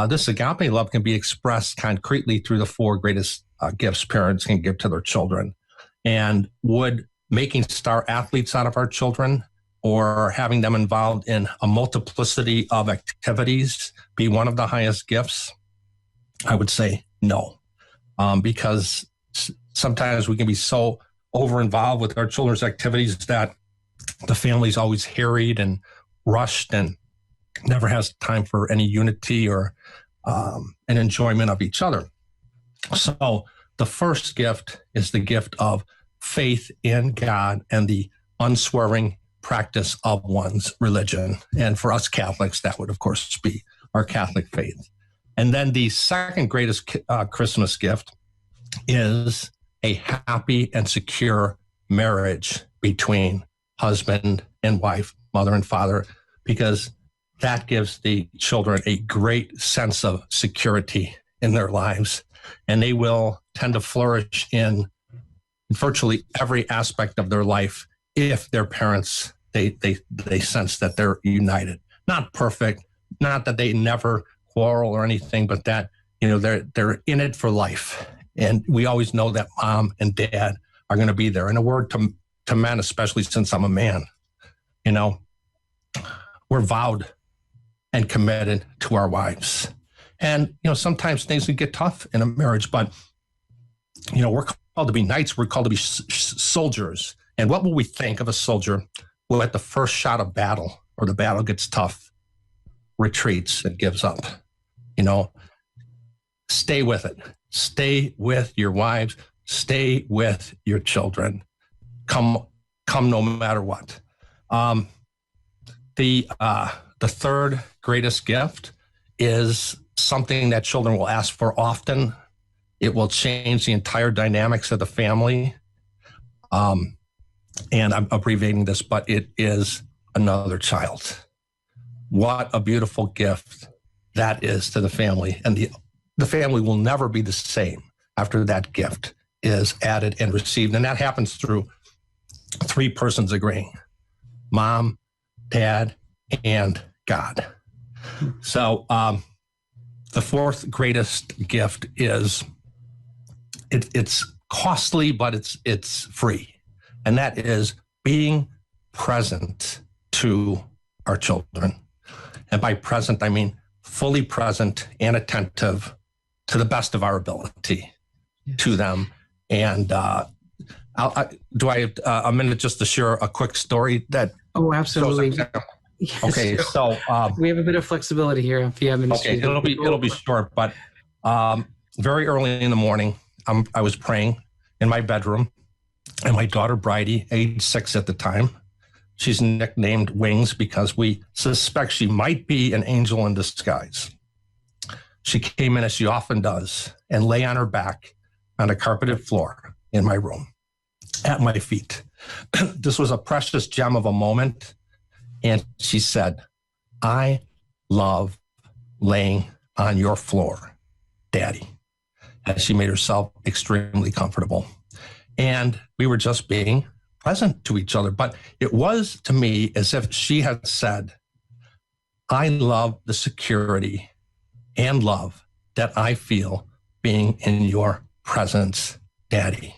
this agape love can be expressed concretely through the four greatest gifts parents can give to their children. And would making star athletes out of our children or having them involved in a multiplicity of activities be one of the highest gifts? I would say no, because sometimes we can be so over-involved with our children's activities that the family's always harried and rushed and never has time for any unity or an enjoyment of each other. So the first gift is the gift of faith in God and the unswerving practice of one's religion. And for us Catholics, that would, of course, be our Catholic faith. And then the second greatest Christmas gift is a happy and secure marriage between husband and wife, mother and father, because that gives the children a great sense of security in their lives. And they will tend to flourish in virtually every aspect of their life if their parents, they sense that they're united. Not perfect, not that they never quarrel or anything, but that, they're in it for life. And we always know that mom and dad are going to be there. And a word to men, especially since I'm a man, we're vowed and committed to our wives. And, sometimes things can get tough in a marriage, but, we're called to be knights. We're called to be soldiers. And what will we think of a soldier who at the first shot of battle or the battle gets tough, retreats and gives up? Stay with it. Stay with your wives. Stay with your children. Come no matter what. The third greatest gift is something that children will ask for often. It will change the entire dynamics of the family. And I'm abbreviating this, but it is another child. What a beautiful gift that is to the family. And the family will never be the same after that gift is added and received. And that happens through three persons agreeing: mom, dad, and God. So the fourth greatest gift is it's costly, but it's free. And that is being present to our children. And by present, I mean fully present and attentive to the best of our ability to them. And do I have a minute just to share a quick story that? Oh, absolutely. Yes, okay, so we have a bit of flexibility here on Fiat Ministry. Okay, it'll be short, but very early in the morning, I was praying in my bedroom, and my daughter Bridie, age 6 at the time, she's nicknamed Wings because we suspect she might be an angel in disguise. She came in, as she often does, and lay on her back on a carpeted floor in my room at my feet. This was a precious gem of a moment. And she said, "I love laying on your floor, Daddy." And she made herself extremely comfortable. And we were just being present to each other. But it was to me as if she had said, "I love the security and love that I feel being in your presence, Daddy.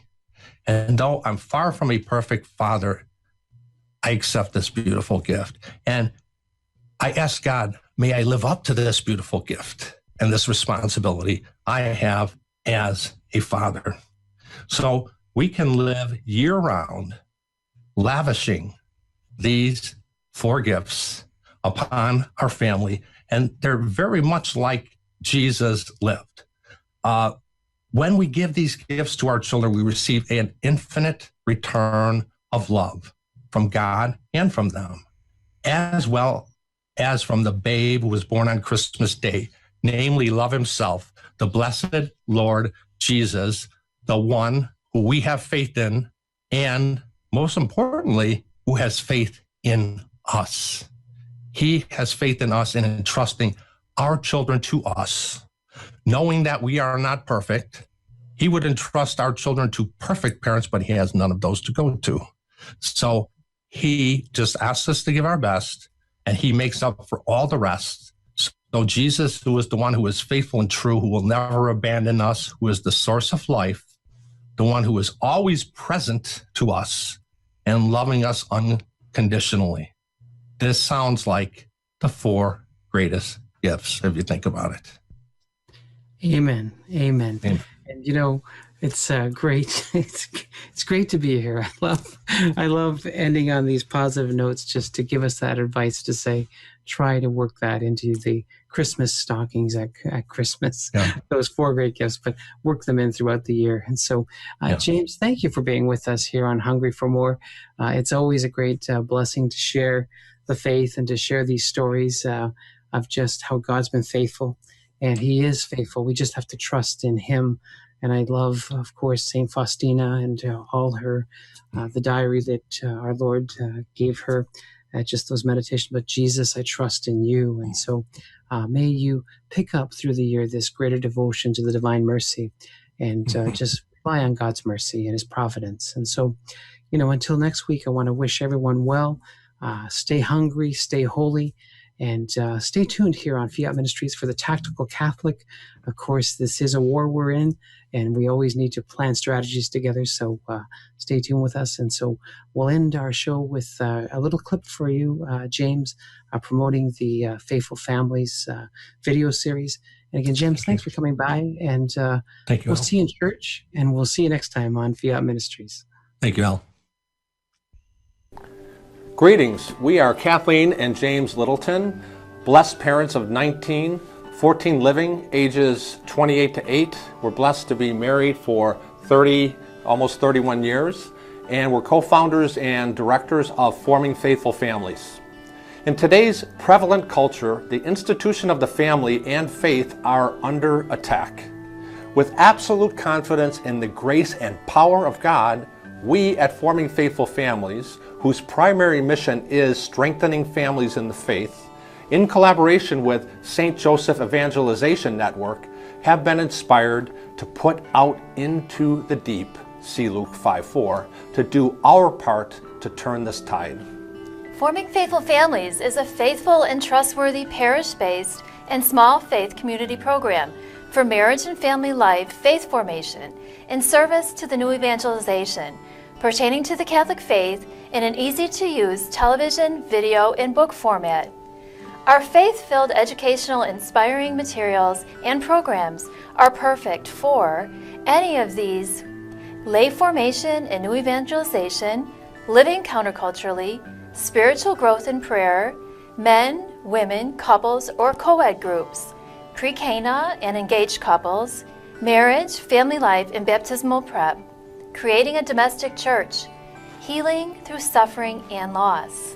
And though I'm far from a perfect father, I accept this beautiful gift. And I ask God, may I live up to this beautiful gift and this responsibility I have as a father." So we can live year-round, lavishing these four gifts upon our family. And they're very much like Jesus lived. When we give these gifts to our children, we receive an infinite return of love from God and from them, as well as from the babe who was born on Christmas Day, namely love himself, the blessed Lord Jesus, the one who we have faith in, and most importantly, who has faith in us. He has faith in us and in entrusting our children to us, knowing that we are not perfect. He would entrust our children to perfect parents, but he has none of those to go to. So he just asks us to give our best, and he makes up for all the rest. So Jesus, who is the one who is faithful and true, who will never abandon us, who is the source of life, the one who is always present to us and loving us unconditionally. This sounds like the four greatest gifts, if you think about it. Amen. Amen. Amen. And it's great. It's great to be here. I love ending on these positive notes, just to give us that advice to say, try to work that into the Christmas stockings at Christmas. Yeah. Those four great gifts, but work them in throughout the year. And so, James, thank you for being with us here on Hungry for More. It's always a great blessing to share the faith and to share these stories of just how God's been faithful. And he is faithful. We just have to trust in him. And I love, of course, St. Faustina and all her, the diary that our Lord gave her, just those meditations. But Jesus, I trust in you. And so may you pick up through the year this greater devotion to the divine mercy, and just rely on God's mercy and his providence. And so, until next week, I want to wish everyone well. Stay hungry, stay holy, and stay tuned here on Fiat Ministries for the Tactical Catholic. Of course, this is a war we're in, and we always need to plan strategies together. So stay tuned with us. And so we'll end our show with a little clip for you, James, promoting the Faithful Families video series. And again, James, thanks for coming by. And thank you, we'll Al. see you in church, and we'll see you next time on Fiat Ministries. Thank you, Al. Greetings. We are Kathleen and James Littleton, blessed parents of 14 living, ages 28 to 8. We're blessed to be married for almost 31 years, and we're co-founders and directors of Forming Faithful Families. In today's prevalent culture, the institution of the family and faith are under attack. With absolute confidence in the grace and power of God, we at Forming Faithful Families, whose primary mission is strengthening families in the faith, in collaboration with St. Joseph Evangelization Network, have been inspired to put out into the deep, see Luke 5:4, to do our part to turn this tide. Forming Faithful Families is a faithful and trustworthy parish-based and small faith community program for marriage and family life faith formation in service to the new evangelization, pertaining to the Catholic faith in an easy-to-use television, video, and book format. Our faith-filled educational inspiring materials and programs are perfect for any of these: lay formation and new evangelization, living counterculturally, spiritual growth in prayer, men, women, couples, or co-ed groups, pre-Cana and engaged couples, marriage, family life, and baptismal prep, creating a domestic church, healing through suffering and loss.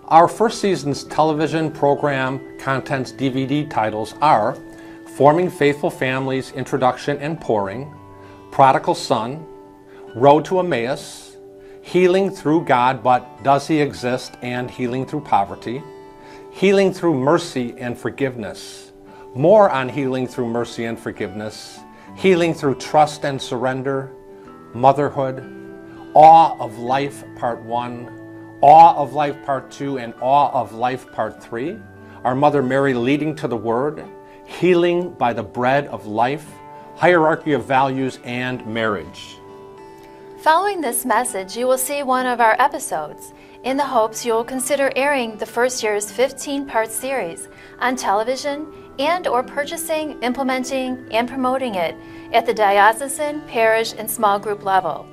Our first season's television program contents DVD titles are Forming Faithful Families, Introduction and Pouring, Prodigal Son, Road to Emmaus, Healing Through God, But Does He Exist? And Healing Through Poverty, Healing Through Mercy and Forgiveness, more on Healing Through Mercy and Forgiveness, Healing Through Trust and Surrender, Motherhood, Awe of Life Part 1, Awe of Life Part 2, and Awe of Life Part 3, Our Mother Mary Leading to the Word, Healing by the Bread of Life, Hierarchy of Values, and Marriage. Following this message, you will see one of our episodes, in the hopes you will consider airing the first year's 15-part series on television and/or purchasing, implementing, and promoting it at the diocesan, parish, and small group level.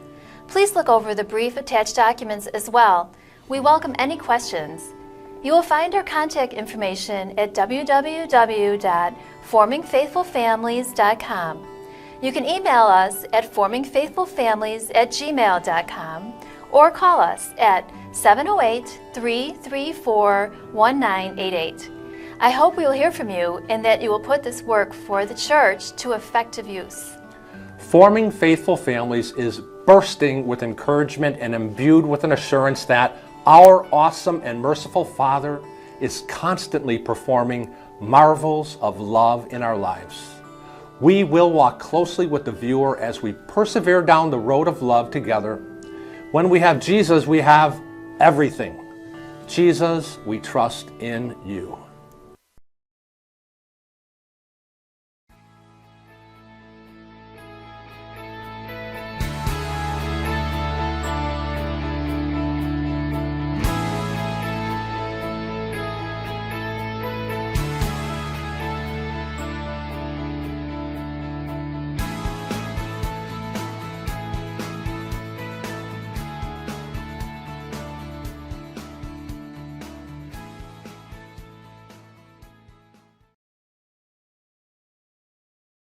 Please look over the brief attached documents as well. We welcome any questions. You will find our contact information at www.formingfaithfulfamilies.com. You can email us at formingfaithfulfamilies@gmail.com or call us at 708-334-1988. I hope we will hear from you and that you will put this work for the Church to effective use. Forming Faithful Families is bursting with encouragement and imbued with an assurance that Our awesome and merciful Father is constantly performing marvels of love in our lives. We will walk closely with the viewer as we persevere down the road of love together. When we have Jesus, we have everything. Jesus, we trust in you.